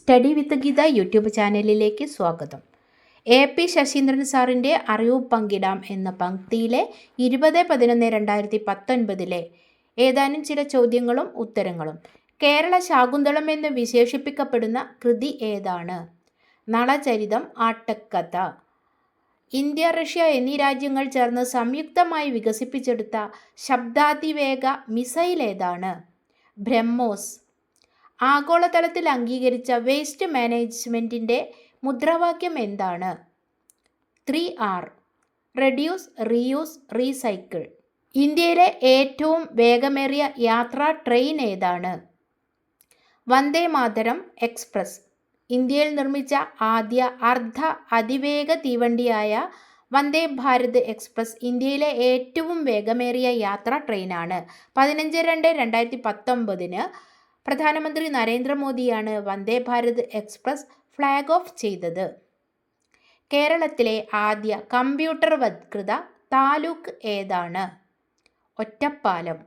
Study വിത്ത് Geetha YouTube ചാനലിലേക്ക് സ്വാഗതം. AP Saseendran സാറിൻ്റെ അറിവ് പങ്കിടാം എന്ന പങ്ക്തിയിലെ 20/11/2019 ഏതാനും ചില ചോദ്യങ്ങളും ഉത്തരങ്ങളും. കേരള ശാകുന്തളം എന്ന് വിശേഷിപ്പിക്കപ്പെടുന്ന കൃതി ഏതാണ്? നളചരിതം, ആട്ടക്കഥ. ഇന്ത്യ, റഷ്യ എന്നീ രാജ്യങ്ങൾ ചേർന്ന് സംയുക്തമായി വികസിപ്പിച്ചെടുത്ത ശബ്ദാതിവേഗ മിസൈൽ ഏതാണ്? ബ്രഹ്മോസ്. ആഗോളതലത്തിൽ അംഗീകരിച്ച വേസ്റ്റ് മാനേജ്മെൻറ്റിൻ്റെ മുദ്രാവാക്യം എന്താണ്? 3R. Reduce, reuse, recycle. ഇന്ത്യയിലെ ഏറ്റവും വേഗമേറിയ യാത്രാ ട്രെയിൻ ഏതാണ്? വന്ദേ മാതരം എക്സ്പ്രസ്. ഇന്ത്യയിൽ നിർമ്മിച്ച ആദ്യ അർദ്ധ അതിവേഗ തീവണ്ടിയായ വന്ദേ ഭാരത് എക്സ്പ്രസ് ഇന്ത്യയിലെ ഏറ്റവും വേഗമേറിയ യാത്രാ ട്രെയിനാണ്. 15/2/2019 പ്രധാനമന്ത്രി നരേന്ദ്രമോദിയാണ് Vande Bharat express flag off ചെയ്തത്. കേരളത്തിലെ ആദ്യ കമ്പ്യൂട്ടർവത്കൃത താലൂക്ക് ഏതാണ്? ഒറ്റപ്പാലം.